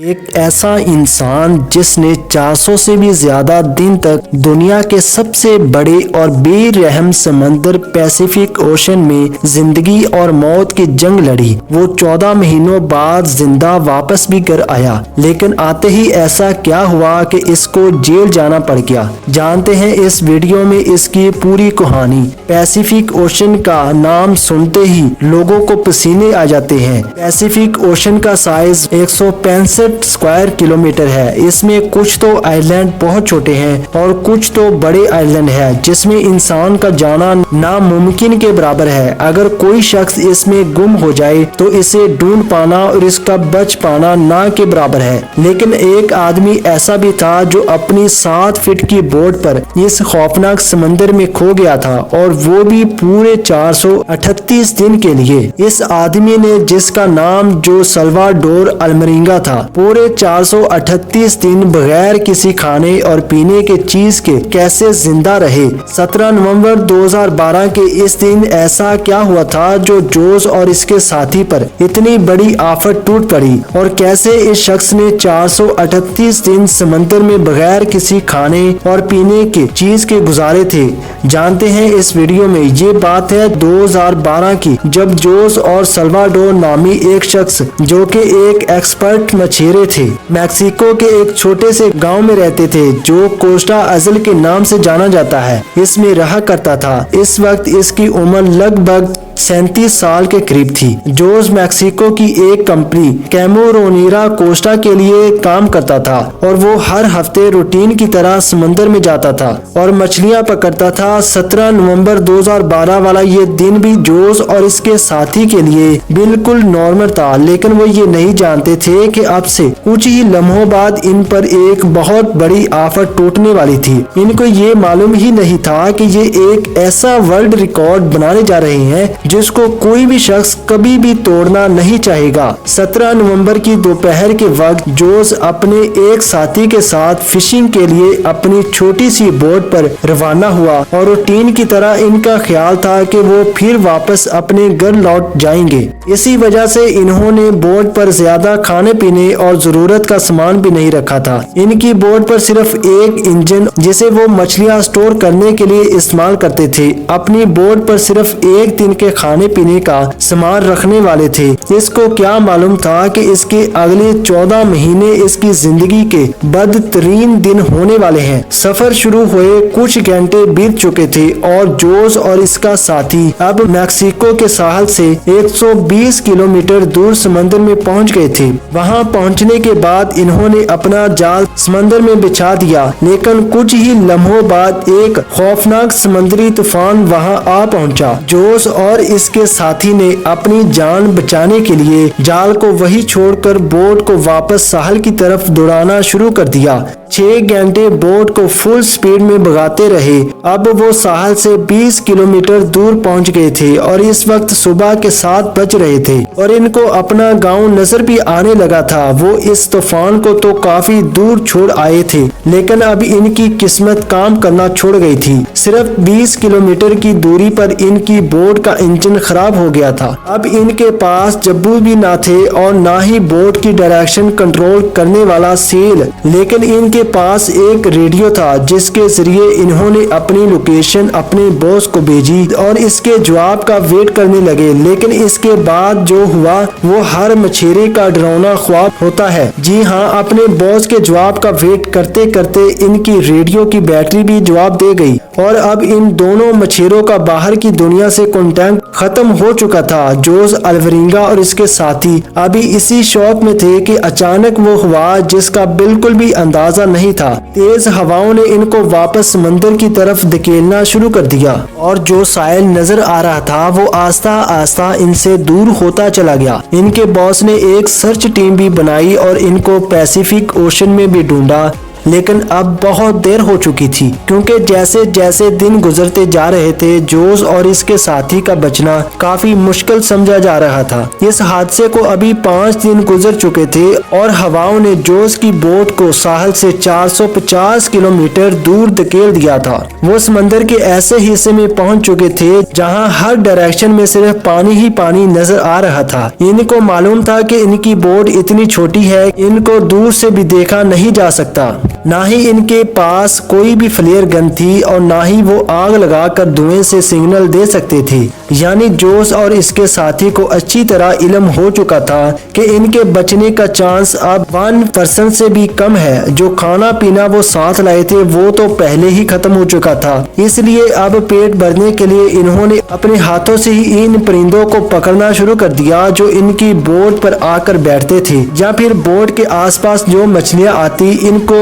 ایک ایسا انسان جس نے 400 سے بھی زیادہ دن تک دنیا کے سب سے بڑے اور بے رحم سمندر پیسیفک اوشن میں زندگی اور موت کی جنگ لڑی، وہ 14 مہینوں بعد زندہ واپس بھی گھر آیا، لیکن آتے ہی ایسا کیا ہوا کہ اس کو جیل جانا پڑ گیا۔ جانتے ہیں اس ویڈیو میں اس کی پوری کہانی۔ پیسیفک اوشن کا نام سنتے ہی لوگوں کو پسینے آ جاتے ہیں۔ پیسیفک اوشن کا سائز 165 اسکوائر کلومیٹر ہے۔ اس میں کچھ تو آئلینڈ بہت چھوٹے ہیں اور کچھ تو بڑے آئلینڈ ہیں جس میں انسان کا جانا ناممکن کے برابر ہے۔ اگر کوئی شخص اس میں گم ہو جائے تو اسے ڈھونڈ پانا اور اس کا بچ پانا نہ کے برابر ہے۔ لیکن ایک آدمی ایسا بھی تھا جو اپنی 7 فٹ کی بوٹ پر اس خوفناک سمندر میں کھو گیا تھا، اور وہ بھی پورے 438 دن کے لیے۔ اس آدمی نے، جس کا نام جو سلواڈور المرینگا تھا، پورے 438 دن بغیر کسی کھانے اور پینے کے چیز کے کیسے زندہ رہے۔ 17 نومبر 2012 کے اس دن ایسا کیا ہوا تھا جو جوز اور اس کے ساتھی پر اتنی بڑی آفت ٹوٹ پڑی، اور کیسے اس شخص نے 438 دن سمندر میں بغیر کسی کھانے اور پینے کے چیز کے گزارے تھے۔ جانتے ہیں اس ویڈیو میں۔ یہ بات ہے 2012 کی، جب جوز اور سلواڈور نامی ایک شخص جو کہ ایک ایکسپرٹ مچھیرے تھے، میکسیکو کے ایک چھوٹے سے گاؤں میں رہتے تھے جو کوسٹا ازل کے نام سے جانا جاتا ہے، اس میں رہا کرتا تھا۔ اس وقت اس کی عمر لگ بھگ 37 سال کے قریب تھی۔ جوز میکسیکو کی ایک کمپنی کیمورونیرا کوسٹا کے لیے کام کرتا تھا، اور وہ ہر ہفتے روٹین کی طرح سمندر میں جاتا تھا اور مچھلیاں پکڑتا تھا۔ 17 نومبر 2012 والا یہ دن بھی جوز اور اس کے ساتھی کے لیے بالکل نارمل تھا، لیکن وہ یہ نہیں جانتے تھے کہ اب سے کچھ ہی لمحوں بعد ان پر ایک بہت بڑی آفت ٹوٹنے والی تھی۔ ان کو یہ معلوم ہی نہیں تھا کہ یہ ایک ایسا ورلڈ ریکارڈ بنانے جا رہے ہیں جس کو کوئی بھی شخص کبھی بھی توڑنا نہیں چاہے گا۔ 17 نومبر کی دوپہر کے وقت جوز اپنے ایک ساتھی کے ساتھ فشنگ کے لیے اپنی چھوٹی سی بوٹ پر روانہ ہوا، اور روٹین کی طرح ان کا خیال تھا کہ وہ پھر واپس اپنے گھر لوٹ جائیں گے۔ اسی وجہ سے انہوں نے بوٹ پر زیادہ کھانے پینے اور ضرورت کا سامان بھی نہیں رکھا تھا۔ ان کی بوٹ پر صرف ایک انجن جسے وہ مچھلیاں سٹور کرنے کے لیے استعمال کرتے تھے۔ اپنی بوٹ پر صرف ایک دن کے کھانے پینے کا سامان رکھنے والے تھے۔ اس کو کیا معلوم تھا کہ اس کے اگلے 14 مہینے اس کی زندگی کے بدترین دن ہونے والے ہیں۔ سفر شروع ہوئے کچھ گھنٹے بیت چکے تھے، اور جوز اور اس کا ساتھی اب میکسیکو کے ساحل سے 120 کلومیٹر دور سمندر میں پہنچ گئے تھے۔ وہاں پہنچنے کے بعد انہوں نے اپنا جال سمندر میں بچھا دیا، لیکن کچھ ہی لمحوں بعد ایک خوفناک سمندری طوفان وہاں آ پہنچا۔ جوز اور اس کے ساتھی نے اپنی جان بچانے کے لیے جال کو وہیں چھوڑ کر بوٹ کو واپس ساحل کی طرف دوڑانا شروع کر دیا۔ 6 گھنٹے بوٹ کو فل سپیڈ میں بھگاتے رہے۔ اب وہ ساحل سے 20 کلومیٹر دور پہنچ گئے تھے، اور اس وقت صبح کے 7 بج رہے تھے، اور ان کو اپنا گاؤں نظر بھی آنے لگا تھا۔ وہ اس طوفان کو تو کافی دور چھوڑ آئے تھے، لیکن اب ان کی قسمت کام کرنا چھوڑ گئی تھی۔ صرف 20 کلومیٹر کی دوری پر ان کی بوٹ کا انجن خراب ہو گیا تھا۔ اب ان کے پاس جبو بھی نہ تھے اور نہ ہی بوٹ کی ڈائریکشن کنٹرول کرنے والا سیل، لیکن ان کے پاس ایک ریڈیو تھا جس کے ذریعے انہوں نے اپنی لوکیشن اپنے باس کو بھیجی اور اس کے جواب کا ویٹ کرنے لگے۔ لیکن اس کے بعد جو ہوا وہ ہر مچھیرے کا ڈراؤنا خواب ہوتا ہے۔ جی ہاں، اپنے باس کے جواب کا ویٹ کرتے کرتے ان کی ریڈیو کی بیٹری بھی جواب دے گئی، اور اب ان دونوں مچھیروں کا باہر کی دنیا سے کانٹیکٹ ختم ہو چکا تھا۔ جوز الورینگا اور اس کے ساتھی ابھی اسی شوق میں تھے کہ اچانک وہ ہوا جس کا بالکل بھی اندازہ نہیں تھا۔ تیز ہواؤں نے ان کو واپس سمندر کی طرف دھکیلنا شروع کر دیا، اور جو ساحل نظر آ رہا تھا وہ آہستہ آہستہ ان سے دور ہوتا چلا گیا۔ ان کے باس نے ایک سرچ ٹیم بھی بنائی اور ان کو پیسیفک اوشن میں بھی ڈھونڈا، لیکن اب بہت دیر ہو چکی تھی، کیونکہ جیسے جیسے دن گزرتے جا رہے تھے جوز اور اس کے ساتھی کا بچنا کافی مشکل سمجھا جا رہا تھا۔ اس حادثے کو ابھی 5 دن گزر چکے تھے اور ہواؤں نے جوز کی بوٹ کو ساحل سے 450 کلومیٹر دور دھکیل دیا تھا۔ وہ سمندر کے ایسے حصے میں پہنچ چکے تھے جہاں ہر ڈائریکشن میں صرف پانی ہی پانی نظر آ رہا تھا۔ ان کو معلوم تھا کہ ان کی بوٹ اتنی چھوٹی ہے ان کو دور سے بھی دیکھا نہیں جا سکتا، نہ ہی ان کے پاس کوئی بھی فلیئر گن تھی اور نہ ہی وہ آگ لگا کر دھوئیں سے سگنل دے سکتے تھے۔ یعنی جوز اور اس کے ساتھی کو اچھی طرح علم ہو چکا تھا کہ ان کے بچنے کا چانس اب 1% سے بھی کم ہے۔ جو کھانا پینا وہ ساتھ لائے تھے وہ تو پہلے ہی ختم ہو چکا تھا، اس لیے اب پیٹ بھرنے کے لیے انہوں نے اپنے ہاتھوں سے ہی ان پرندوں کو پکڑنا شروع کر دیا جو ان کی بوٹ پر آ کر بیٹھتے تھے، یا پھر بوٹ کے آس پاس جو مچھلیاں آتی ان کو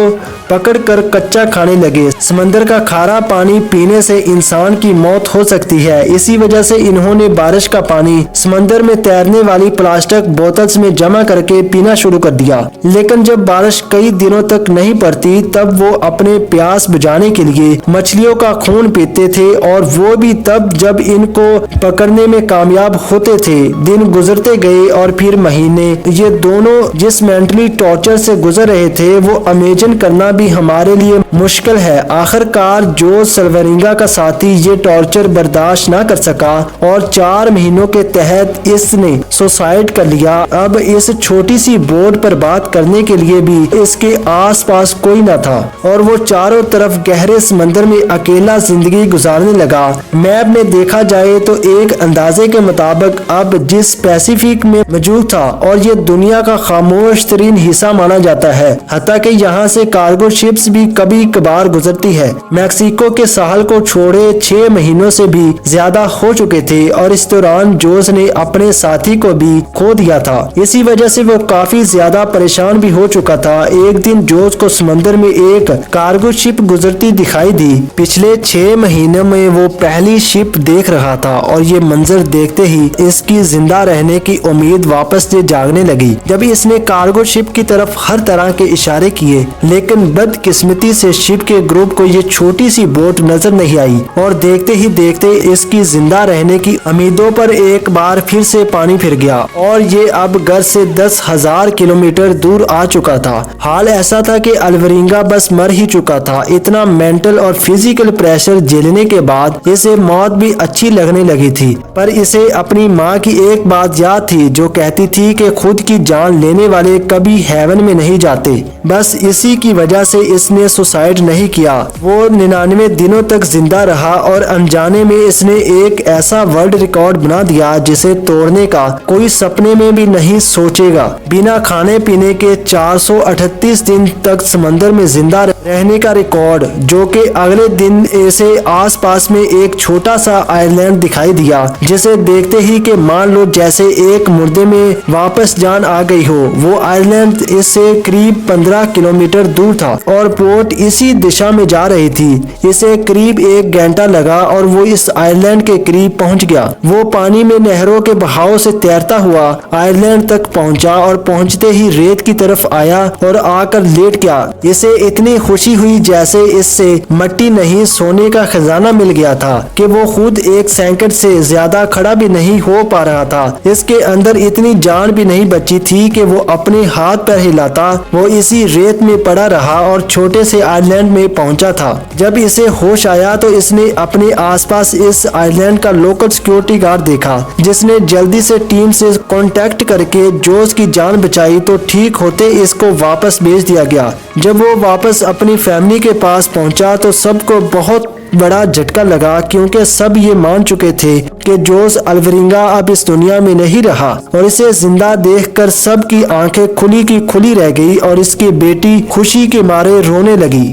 پکڑ کر کچا کھانے لگے۔ سمندر کا کھارا پانی پینے سے انسان کی موت ہو سکتی ہے، اسی وجہ سے انہوں نے بارش کا پانی سمندر میں تیرنے والی پلاسٹک بوتلز میں جمع کر کے پینا شروع کر دیا۔ لیکن جب بارش کئی دنوں تک نہیں پڑتی تب وہ اپنے پیاس بجھانے کے لیے مچھلیوں کا خون پیتے تھے، اور وہ بھی تب جب ان کو پکڑنے میں کامیاب ہوتے تھے۔ دن گزرتے گئے اور پھر مہینے، یہ دونوں جس مینٹلی ٹارچر سے گزر رہے تھے وہ امیجن کرنا بھی ہمارے لیے مشکل ہے۔ آخر کار جوز سلورینگا کا ساتھی یہ ٹارچر برداشت نہ کر سکا اور 4 مہینوں کے تحت اس نے سوسائڈ کر لیا۔ اب اس چھوٹی سی بوٹ پر بات کرنے کے لیے بھی اس کے آس پاس کوئی نہ تھا اور وہ چاروں طرف گہرے سمندر میں اکیلا زندگی گزارنے لگا۔ میپ میں دیکھا جائے تو ایک اندازے کے مطابق اب جس پیسیفک میں موجود تھا اور یہ دنیا کا خاموش ترین حصہ مانا جاتا ہے، حتیٰ کہ یہاں سے کارگو شپس بھی کبھی کبھار گزرتی ہے۔ میکسیکو کے ساحل کو چھوڑے 6 مہینوں سے بھی زیادہ ہو چکے تھے اور اس دوران جوز نے اپنے ساتھی کو بھی کھو دیا تھا، اسی وجہ سے وہ کافی زیادہ پریشان بھی ہو چکا تھا۔ ایک دن جوز کو سمندر میں ایک کارگو شپ گزرتی دکھائی دی۔ پچھلے 6 مہینوں میں وہ پہلی شپ دیکھ رہا تھا اور یہ منظر دیکھتے ہی اس کی زندہ رہنے کی امید واپس سے جاگنے لگی۔ جب اس نے کارگو شپ کی طرف ہر طرح کے اشارے کیے، لیکن بدقسمتی سے شپ کے گروپ کو یہ چھوٹی سی بوٹ نظر نہیں آئی اور دیکھتے ہی دیکھتے اس کی زندہ رہنے کی امیدوں پر ایک بار پھر سے پانی پھر گیا اور یہ اب گھر سے 10,000 کلومیٹر دور آ چکا تھا۔ حال ایسا تھا کہ الورینگا بس مر ہی چکا تھا۔ اتنا مینٹل اور فزیکل پریشر جھیلنے کے بعد اسے موت بھی اچھی لگنے لگی تھی، پر اسے اپنی ماں کی ایک بات یاد تھی جو کہتی تھی کہ خود کی جان لینے والے کبھی ہیون میں نہیں جاتے۔ بس اسی کی وجہ سے اس نے سوسائڈ نہیں کیا۔ وہ 99 دنوں تک زندہ رہا اور انجانے میں اس نے ایک ایسا ورلڈ ریکارڈ بنا دیا جسے توڑنے کا کوئی سپنے میں بھی نہیں سوچے گا۔ بنا کھانے پینے کے 438 دن تک سمندر میں زندہ رہنے کا ریکارڈ، جو کہ اگلے دن اسے آس پاس میں ایک چھوٹا سا آئی لینڈ دکھائی دیا جسے دیکھتے ہی کہ مان لو جیسے ایک مردے میں واپس جان آ گئی ہو۔ وہ آئی لینڈ اس سے قریب 15 کلومیٹر دور تھا اور بوٹ اسی دشا میں جا رہی تھی۔ اسے قریب 1 گھنٹہ لگا اور وہ اس آئی لینڈ کے قریب پہنچ گیا۔ وہ پانی میں نہروں کے بہاؤ سے تیرتا ہوا آئی لینڈ تک پہنچا اور پہنچتے ہی ریت کی طرف آیا اور آ کر لیٹ گیا۔ اسے اتنی خوشی ہوئی جیسے اس سے مٹی نہیں سونے کا خزانہ مل گیا تھا کہ وہ خود 1 سیکنڈ سے زیادہ کھڑا بھی نہیں ہو پا رہا تھا۔ اس کے اندر اتنی جان بھی نہیں بچی تھی کہ وہ اپنے ہاتھ پیر ہلاتا۔ وہ اسی ریت میں پڑا رہا اور چھوٹے سے آئی لینڈ میں پہنچا تھا۔ جب اسے ہوش آیا تو اس نے اپنے آس پاس اس آئی لینڈ کا لوکل سیکورٹی گارڈ دیکھا جس نے جلدی سے ٹیم سے کانٹیکٹ کر کے جوز کی جان بچائی تو ٹھیک ہوتے اس کو واپس بھیج دیا گیا۔ جب وہ واپس اپنی فیملی کے پاس پہنچا تو سب کو بہت بڑا جھٹکا لگا، کیونکہ سب یہ مان چکے تھے کہ جوز الورینگا اب اس دنیا میں نہیں رہا، اور اسے زندہ دیکھ کر سب کی آنکھیں کھلی کی کھلی رہ گئی اور اس کی بیٹی خوشی کے مارے رونے لگی۔